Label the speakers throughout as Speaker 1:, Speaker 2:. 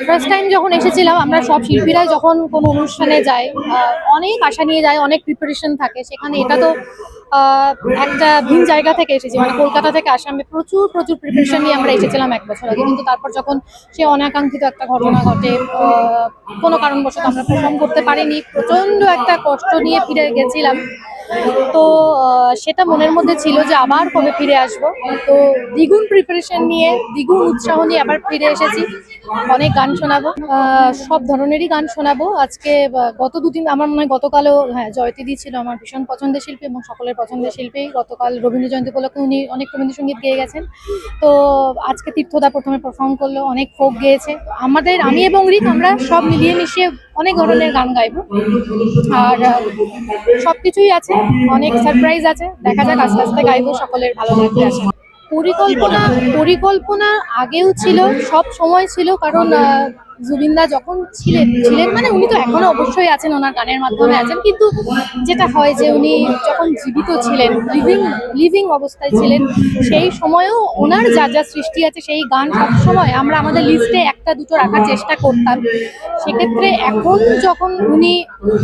Speaker 1: First time যখন এসেছিলাম, আমরা সব শিল্পীরা যখন কোনো অনুষ্ঠানে যাই, অনেক আশা নিয়ে যায়, অনেক প্রিপারেশন থাকে। সেখানে এটা তো একটা ভিন জায়গা থেকে এসেছি, মানে কলকাতা থেকে আসামে প্রচুর প্রচুর প্রিপারেশন নিয়ে আমরা এসেছিলাম 1 বছর আগে। কিন্তু তারপর যখন সে অনাকাঙ্ক্ষিত একটা ঘটনা ঘটে, কোনো কারণবশত আমরা পারফর্ম করতে পারিনি, প্রচন্ড একটা কষ্ট নিয়ে ফিরে গেছিলাম। তো সেটা মনের মধ্যে ছিল যে আবার কবে ফিরে আসবো। তো দ্বিগুণ প্রিপারেশন নিয়ে, দ্বিগুণ উৎসাহ নিয়ে আবার ফিরে এসেছি। অনেক গান শোনাবো, সব ধরনেরই গান শোনাবো। আজকে গত দুদিন, আমার মনে হয় গতকালও, হ্যাঁ, জয়তিদি ছিল আমার ভীষণ পছন্দের শিল্পী এবং সকলের পছন্দের শিল্পী। গতকাল রবীন্দ্র জয়ন্তী উপলক্ষে উনি অনেক রবীন্দ্রসঙ্গীত গেয়ে গেছেন। তো আজকে তীর্থদা প্রথমে পারফর্ম করলো, অনেক ফোক গেয়েছে। আমি এবং রিক, আমরা সব মিলিয়ে মিশিয়ে অনেক ধরনের গান গাইবো। আর সবকিছুই আছে, অনেক সারপ্রাইজ আছে। দেখা যাক, আস্তে আস্তে গাইবো, সকলের ভালো লাগবে আশা। পরিকল্পনা আগেও ছিল, সব সময় ছিল। কারণ জুবিনদা যখন ছিলেন মানে উনি তো এখনো অবশ্যই আছেন, ওনার গানের মাধ্যমে আছেন। কিন্তু যেটা হয় যে উনি যখন জীবিত ছিলেন, লিভিং অবস্থায় ছিলেন, সেই সময়ও ওনার যা যা সৃষ্টি আছে সেই গান সবসময় আমরা আমাদের লিস্টে একটা দুটো রাখার চেষ্টা করতাম। সেক্ষেত্রে এখন যখন উনি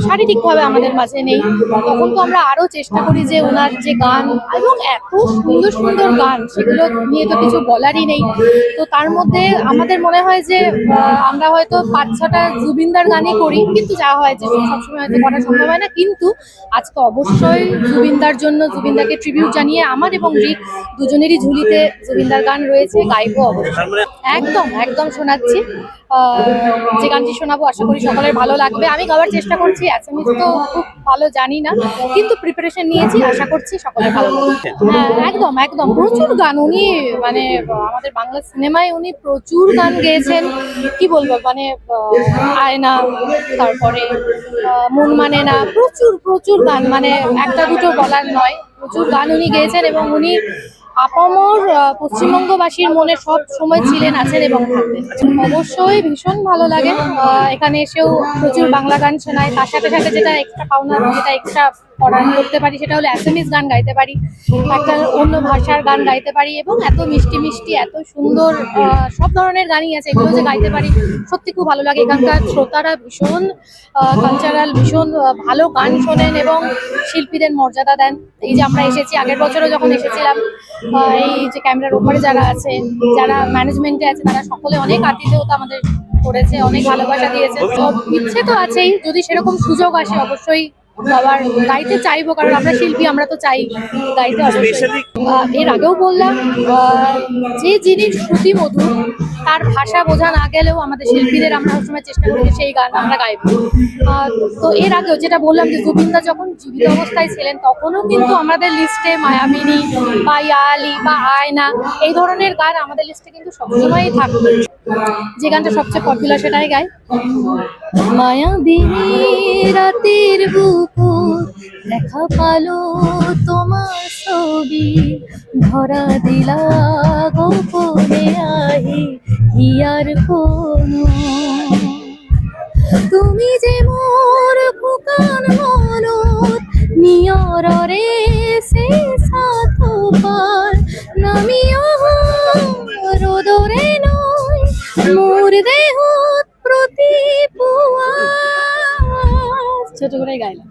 Speaker 1: শারীরিকভাবে আমাদের মাঝে নেই, তখন তো আমরা আরো চেষ্টা করি যে ওনার যে গান, এবং এত সুন্দর সুন্দর গান, সেগুলো নিয়ে তো কিছু বলারই নেই। তো তার মধ্যে আমাদের মনে হয় যে আমরা হয়তো 5-6টা জুবিনদার গানই করি, কিন্তু যা হয় যে সবসময় হয়তো করা সম্ভব হয় না। কিন্তু আজকে অবশ্যই জুবিনদার জন্য, জুবিনদাকে ট্রিবিউট জানিয়ে আমার এবং রিক দুজনেরই ঝুলিতে জুবিনদার গান রয়েছে, গাইবো অবশ্যই। একদম একদম শোনাচ্ছি। যে গানটি শোনাবো আশা করি সকলের ভালো লাগবে। আমি গাওয়ার চেষ্টা করছি, অ্যাসামিজ তো খুব ভালো জানি না, কিন্তু প্রিপারেশন নিয়েছি, আশা করছি সকলের ভালো লাগবে। হ্যাঁ, একদম একদম প্রচুর গান উনি, মানে আমাদের বাংলা সিনেমায় উনি প্রচুর গান গেয়েছেন। কি বলবো, মানে আয়না, তারপরে মন মানে না, প্রচুর প্রচুর গান, মানে একটা দুটো বলার নয়, প্রচুর গান উনি গেয়েছেন। এবং উনি আপামর পশ্চিমবঙ্গবাসীর মনে সব সময় ছিলেন, আছেন এবং থাকবেন। অবশ্যই ভীষণ ভালো লাগে। এখানে এসেও প্রচুর বাংলা গান শোনায়, তার সাথে সাথে যেটা এক্সট্রা পাওনা, যেটা এক্সট্রা করতে পারি, সেটা হলো অ্যাসামিজ গান গাইতে পারি, একটা অন্য ভাষার গান গাইতে পারি। এবং এত মিষ্টি মিষ্টি, এত সুন্দর সব ধরনের গানই আছে, এগুলো যে গাইতে পারি সত্যি খুব ভালো লাগে। এখানকার শ্রোতারা ভীষণ কালচারাল, ভীষণ ভালো গান শোনেন এবং শিল্পীদের মর্যাদা দেন। এই যে আমরা এসেছি, আগের বছরও যখন এসেছিলাম, এই যে ক্যামেরার ওপরে যারা আছে, যারা ম্যানেজমেন্টে আছে, তারা সকলে অনেক আতিথেয়তা আমাদের করেছে, অনেক ভালোবাসা দিয়েছে। তো ইচ্ছে তো আছেই, যদি সেরকম সুযোগ আসে অবশ্যই আবার গাইতে চাইবো, কারণ আমরা শিল্পী, আমরা তো চাই গাইতে অবশ্যই। এর আগেও বললাম, যে জিনিস শ্রুতি মধুর, তার ভাষা বোঝা না গেলেও আমাদের শিল্পীদের আমরা সবসময় চেষ্টা করি যে সেই গান আমরা গাইবো। তো এর আগেও যেটা বললাম যে জুবিনদা যখন জীবিত অবস্থায় ছিলেন, তখনও কিন্তু আমাদের লিস্টে মায়াবিনী বা ইয়ালি বা আয়না, এই ধরনের গান আমাদের লিস্টে কিন্তু সবসময়ই থাকতো। যে গানটা সবচেয়ে পপুলার সেটাই গাই। মায়াবিনী রাতের বুকুর দেখা পালো তোমার ছবি, ধরা দিলা গোপনে আহি হিয়ার কোনো, তুমি যে মোর ফুকান মনত নিয়রে সে সাথো পার, নামিও রোদরে নয় মোর দেহ প্রতি পুয়া। ছোট করে গাইলাম।